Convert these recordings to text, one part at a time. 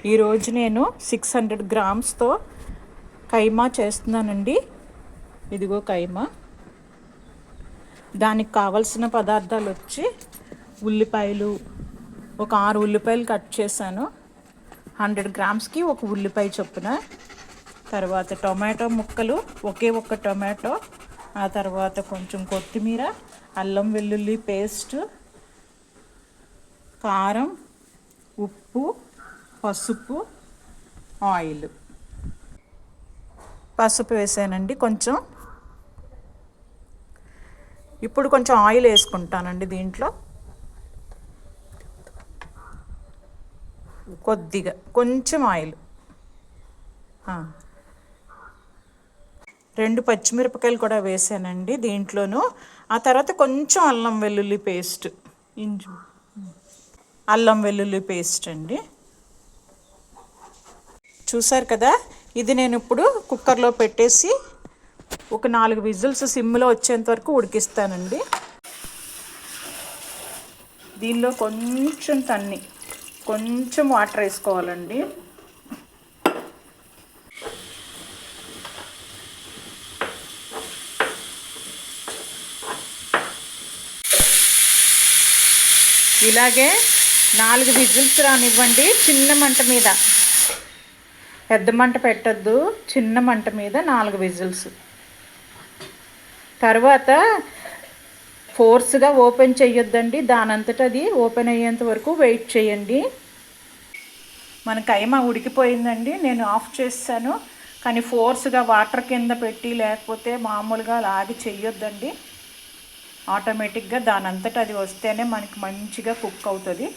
ఈరోజు నేను 600 గ్రామ్స్తో కైమా చేస్తున్నానండి. ఇదిగో కైమా. దానికి కావలసిన పదార్థాలు వచ్చి ఉల్లిపాయలు, ఒక 6 ఉల్లిపాయలు కట్ చేశాను. 100 గ్రామ్స్కి ఒక ఉల్లిపాయ చొప్పున. తర్వాత టొమాటో ముక్కలు, ఒక్క టొమాటో. ఆ తర్వాత కొంచెం కొత్తిమీర, అల్లం వెల్లుల్లి పేస్ట్, కారం, ఉప్పు, పసుపు, ఆయిల్. పసుపు వేసానండి కొంచెం. ఇప్పుడు కొంచెం ఆయిల్ వేసుకుంటానండి దీంట్లో. కొద్దిగా కొంచెం ఆయిల్. 2 పచ్చిమిరపకాయలు కూడా వేసానండి దీంట్లోనూ. ఆ తర్వాత కొంచెం అల్లం వెల్లుల్లి పేస్ట్, అల్లం వెల్లుల్లి పేస్ట్ అండి. చూసారు కదా, ఇది నేను ఇప్పుడు కుక్కర్లో పెట్టేసి ఒక 4 విజిల్స్ సిమ్లో వచ్చేంత వరకు ఉడికిస్తానండి. దీనిలో కొంచెం వాటర్ వేసుకోవాలండి. ఇలాగే 4 విజిల్స్ రానివ్వండి చిన్న మంట మీద. పెద్ద మంట పెట్టద్దు, చిన్న మంట మీద 4 విజిల్స్. తర్వాత ఫోర్స్గా ఓపెన్ చేయొద్దండి, దానంతట అది ఓపెన్ అయ్యేంత వరకు వెయిట్ చేయండి. మన కైమా ఉడికిపోయిందండి, నేను ఆఫ్ చేస్తాను. కానీ ఫోర్స్గా వాటర్ కింద పెట్టి లేకపోతే మామూలుగా లాగి చెయ్యొద్దండి. ఆటోమేటిక్గా దానంతట అది వస్తేనే మనకి మంచిగా కుక్ అవుతుంది.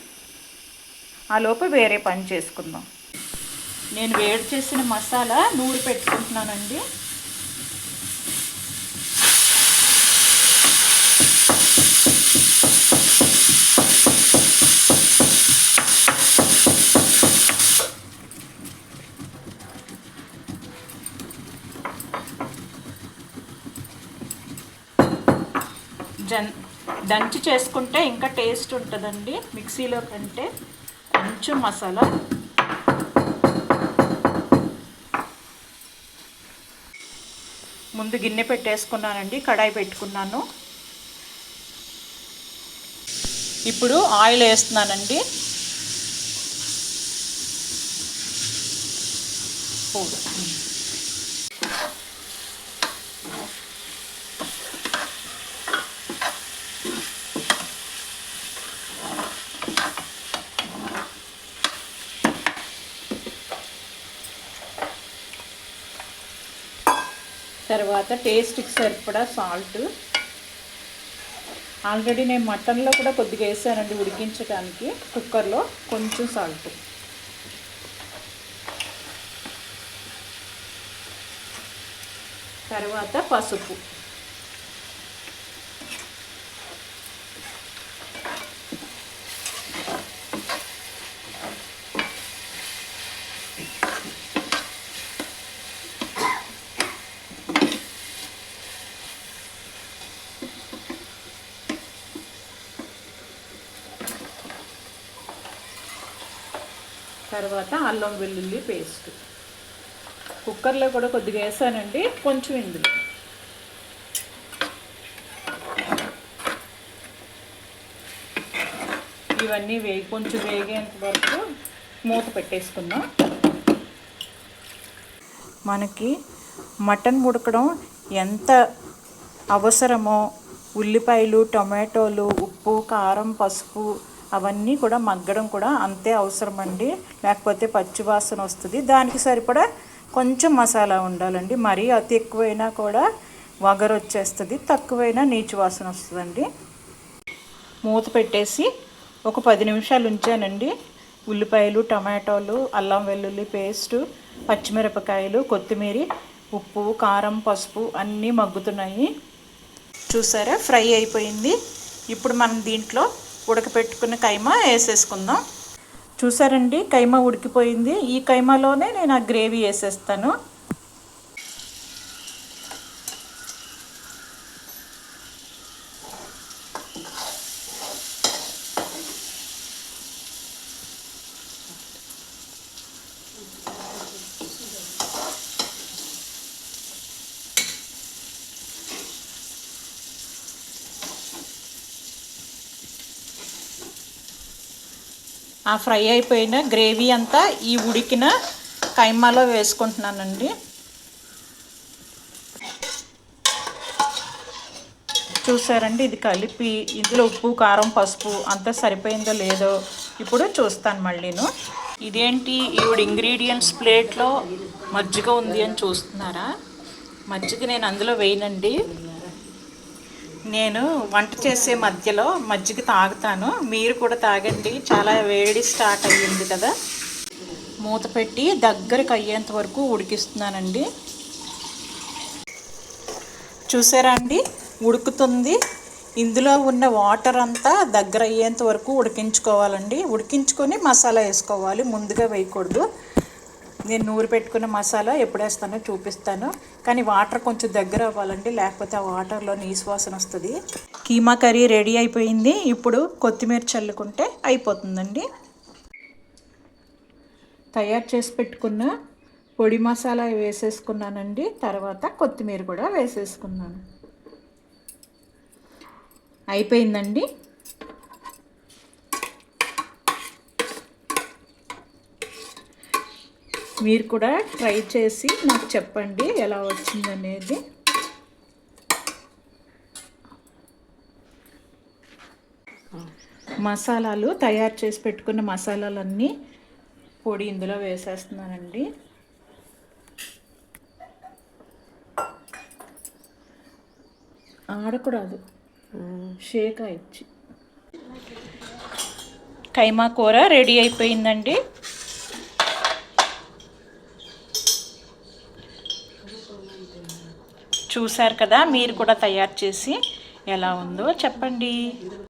ఆ లోపు వేరే పని చేసుకుందాం. నేను వేడి చేసిన మసాలా నూరి పెట్టుకుంటున్నానండి. దంచి చేసుకుంటే ఇంకా టేస్ట్ ఉంటుందండి మిక్సీలో కంటే. కొంచెం మసాలా. ముందు గిన్నె పెట్టేసుకున్నానండి, కడాయి పెట్టుకున్నాను. ఇప్పుడు ఆయిల్ వేస్తున్నానండి. తర్వాత టేస్ట్కి సరిపడా సాల్ట్. ఆల్రెడీ నేను మటన్లో కూడా కొద్దిగా వేసానండి ఉడికించడానికి కుక్కర్లో. కొంచెం సాల్ట్. తర్వాత పసుపు. తర్వాత అల్లం వెల్లుల్లి పేస్ట్. కుక్కర్లో కూడా కొద్దిగా వేసానండి, కొంచెం ఇందులో. ఇవన్నీ కొంచెం వేగేంత వరకు మూత పెట్టేసుకుందాం. మనకి మటన్ ఉడకడం ఎంత అవసరమో ఉల్లిపాయలు, టొమాటోలు, ఉప్పు, కారం, పసుపు అవన్నీ కూడా మగ్గడం కూడా అంతే అవసరం అండి. లేకపోతే పచ్చివాసన వస్తుంది. దానికి సరిపడా కొంచెం మసాలా ఉండాలండి. మరీ అతి ఎక్కువైనా కూడా వగరు వచ్చేస్తుంది, తక్కువైనా నీచు వాసన వస్తుందండి. మూత పెట్టేసి ఒక 10 నిమిషాలు ఉంచానండి. ఉల్లిపాయలు, టమాటోలు, అల్లం వెల్లుల్లి పేస్టు, పచ్చిమిరపకాయలు, కొత్తిమీర, ఉప్పు, కారం, పసుపు అన్నీ మగ్గుతున్నాయి. చూసారా, ఫ్రై అయిపోయింది. ఇప్పుడు మనం దీంట్లో ఉడకపెట్టుకున్న కైమా వేసేసుకుందాం. చూసారండి, కైమా ఉడికిపోయింది. ఈ కైమాలోనే నేను ఆ గ్రేవీ వేసేస్తాను. ఆ ఫ్రై అయిపోయిన గ్రేవీ అంతా ఈ ఉడికిన కైమాలో వేసుకుంటున్నానండి. చూసారండి, ఇది కలిపి ఇందులో ఉప్పు కారం పసుపు అంతా సరిపోయిందో లేదో ఇప్పుడు చూస్తాను మళ్ళీను. ఇదేంటి ఈవిడ ఇంగ్రీడియంట్స్ ప్లేట్లో మజ్జిగ ఉంది అని చూస్తున్నారా? మజ్జిగ నేను అందులో వేయనండి. నేను వంట చేసే మధ్యలో మజ్జిగ తాగుతాను, మీరు కూడా తాగండి. చాలా వేడి స్టార్ట్ అయ్యింది కదా. మూత పెట్టి దగ్గరకు అయ్యేంత వరకు ఉడికిస్తున్నానండి. చూసారా అండి, ఉడుకుతుంది. ఇందులో ఉన్న వాటర్ అంతా దగ్గర అయ్యేంత వరకు ఉడికించుకోవాలండి. ఉడికించుకొని మసాలా వేసుకోవాలి, ముందుగా వేయకూడదు. నేను నూరు పెట్టుకున్న మసాలా ఎప్పుడు వేస్తానో చూపిస్తాను, కానీ వాటర్ కొంచెం దగ్గర అవ్వాలండి, లేకపోతే ఆ వాటర్లో నీసు వాసన వస్తుంది. కీమా కర్రీ రెడీ అయిపోయింది. ఇప్పుడు కొత్తిమీర చల్లుకుంటే అయిపోతుందండి. తయారు చేసి పెట్టుకున్న పొడి మసాలా వేసేసుకున్నానండి. తర్వాత కొత్తిమీర కూడా వేసేసుకున్నాను. అయిపోయిందండి. మీరు కూడా ట్రై చేసి నాకు చెప్పండి ఎలా వచ్చిందనేది. మసాలాలు తయారు చేసి పెట్టుకున్న మసాలాలన్నీ పొడి ఇందులో వేసేస్తున్నానండి. ఆడకూడదు, షేక్ ఇచ్చి. కైమా కూర రెడీ అయిపోయిందండి. చూశారు కదా, మీరు కూడా తయారు చేసి ఎలా ఉందో చెప్పండి.